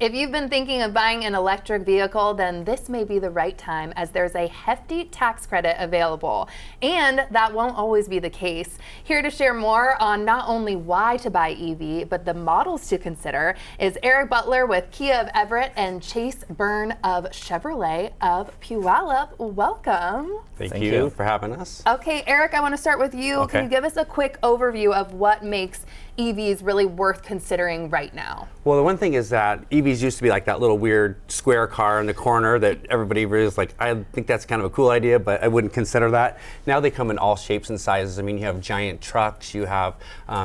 If you've been thinking of buying an electric vehicle, then this may be the right time, as there's a hefty tax credit available. And that won't always be the case. Here to share more on not only why to buy EV, but the models to consider is Eric Butler with Kia of Everett and Chase Byrne of Chevrolet of Puyallup. Welcome. Thank you for having us. Okay, Eric, I want to start with you. Okay. Can you give us a quick overview of what makes EVs really worth considering right now? Well, the one thing is that EVs used to be like that little weird square car in the corner that everybody really is like, I think that's kind of a cool idea, but I wouldn't consider that. Now they come in all shapes and sizes. I mean, you have giant trucks, you have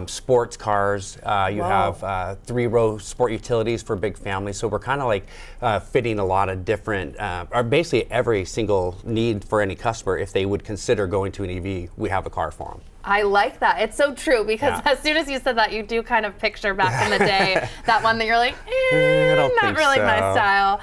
sports cars, you have three-row sport utilities for big families. So we're kind of like fitting a lot of different, or basically every single need for any customer. If they would consider going to an EV, we have a car for them. I like that. It's so true, because as soon as you said that, you do kind of picture back in the day that one that you're like, not really my style.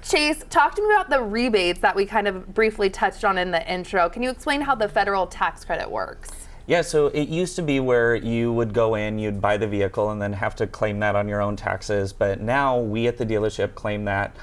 Chase, talk to me about the rebates that we kind of briefly touched on in the intro. Can you explain how the federal tax credit works? Yeah, so it used to be where you would go in, you'd buy the vehicle, and then have to claim that on your own taxes. But now we at the dealership claim that.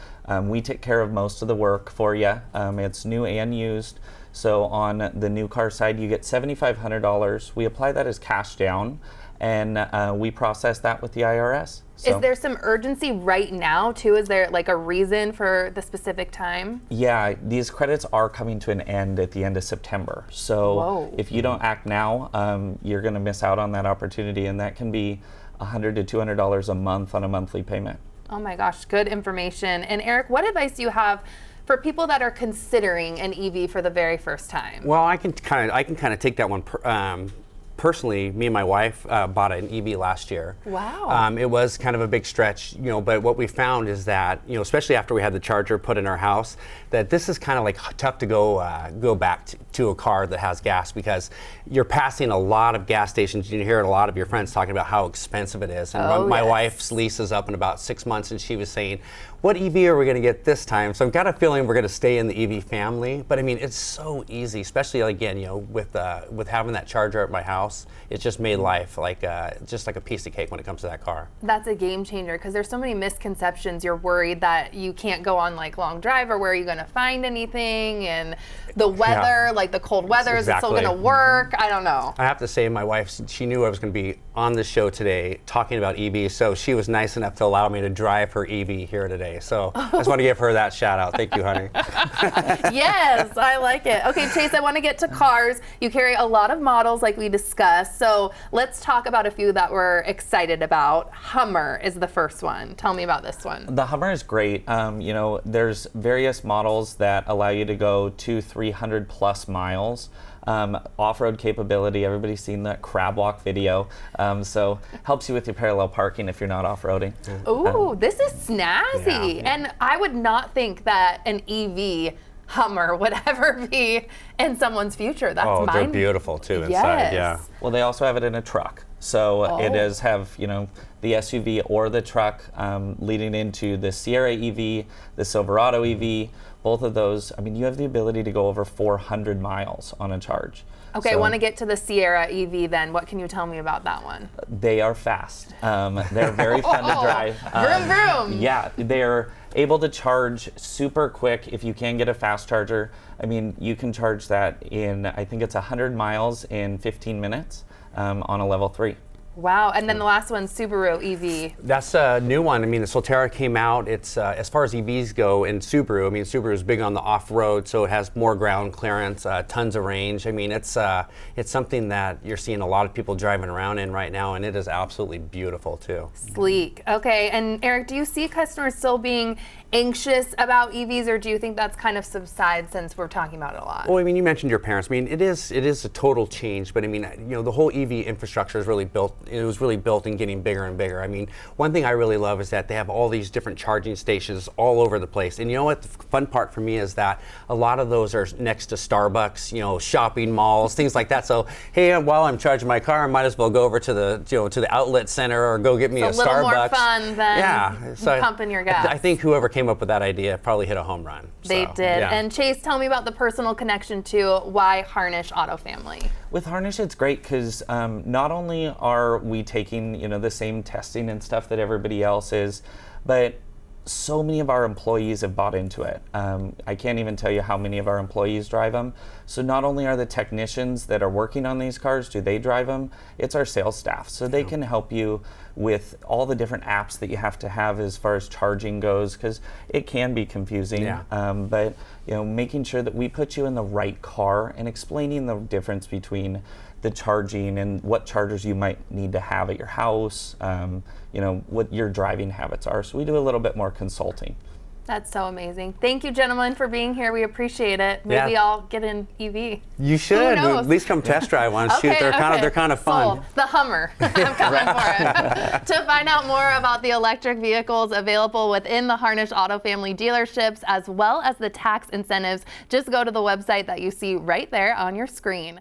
We take care of most of the work for you. It's new and used. So on the new car side, you get $7,500. We apply that as cash down, and we process that with the IRS. So, is there some urgency right now, too? Is there like a reason for the specific time? Yeah, these credits are coming to an end at the end of September. So if you don't act now, you're going to miss out on that opportunity, and that can be $100 to $200 a month on a monthly payment. Oh my gosh, good information. And Eric, what advice do you have for people that are considering an EV for the very first time? Well, I can kind of take that one. Personally, me and my wife bought an EV last year. Wow. It was kind of a big stretch, but what we found is that, especially after we had the charger put in our house, that this is kind of like tough to go back to a car that has gas, because you're passing a lot of gas stations. You hear a lot of your friends talking about how expensive it is. And my wife's lease is up in about 6 months, and she was saying, what EV are we going to get this time? So I've got a feeling we're going to stay in the EV family. But I mean, it's so easy, especially again, with having that charger at my house. It's just made life just like a piece of cake when it comes to that car. That's a game changer, because there's so many misconceptions. You're worried that you can't go on like long drive, or where are you going to find anything, and the weather, like the cold weather, is it still going to work? I don't know. I have to say, my wife, she knew I was going to be on the show today talking about EV, so she was nice enough to allow me to drive her EV here today. So I just want to give her that shout out. Thank you, honey. Yes, I like it. Okay, Chase, I want to get to cars. You carry a lot of models like we discussed. So let's talk about a few that we're excited about. Hummer is the first one. Tell me about this one. The Hummer is great. There's various models that allow you to go 200-300 plus miles. Off-road capability. Everybody's seen that crab walk video. So helps you with your parallel parking if you're not off-roading. Ooh, this is snazzy. Yeah. And I would not think that an EV Hummer would ever be in someone's future. That's they're beautiful too inside. Yes. Yeah. Well, they also have it in a truck. So it does have, the SUV or the truck, leading into the Sierra EV, the Silverado EV. Both of those, you have the ability to go over 400 miles on a charge. Okay, I want to get to the Sierra EV then. What can you tell me about that one? They are fast. They're very fun to drive. Vroom, vroom. Yeah, they're able to charge super quick if you can get a fast charger. You can charge that in, I think it's 100 miles in 15 minutes on a level 3. Wow, and then the last one, Subaru EV. That's a new one. The Solterra came out. It's as far as EVs go in Subaru. Subaru is big on the off-road, so it has more ground clearance, tons of range. It's something that you're seeing a lot of people driving around in right now, and it is absolutely beautiful too. Sleek. Okay, and Eric, do you see customers still being anxious about EVs, or do you think that's kind of subsided since we're talking about it a lot? Well, you mentioned your parents. It is a total change, but the whole EV infrastructure is really built. It was really built and getting bigger and bigger. One thing I really love is that they have all these different charging stations all over the place. And you know what? The fun part for me is that a lot of those are next to Starbucks, shopping malls, things like that. So hey, while I'm charging my car, I might as well go over to the outlet center or go get me a Starbucks. A little more fun than pumping your gas. I think whoever came up with that idea probably hit a home run. They did. Yeah. And Chase, tell me about the personal connection to why Harnish Auto Family. With Harnish, it's great because not only are we taking the same testing and stuff that everybody else is, but so many of our employees have bought into it. I can't even tell you how many of our employees drive them. So not only are the technicians that are working on these cars, do they drive them, it's our sales staff. So they can help you with all the different apps that you have to have as far as charging goes, because it can be confusing. Yeah. But making sure that we put you in the right car and explaining the difference between the charging and what chargers you might need to have at your house, what your driving habits are. So we do a little bit more consulting. That's so amazing. Thank you, gentlemen, for being here. We appreciate it. Maybe Yeah. I'll get an EV. You should knows? at least come test drive one. Shoot, they're kind of fun. Sold. The Hummer. I'm coming for it. To find out more about the electric vehicles available within the Harnish Auto Family dealerships, as well as the tax incentives, just go to the website that you see right there on your screen.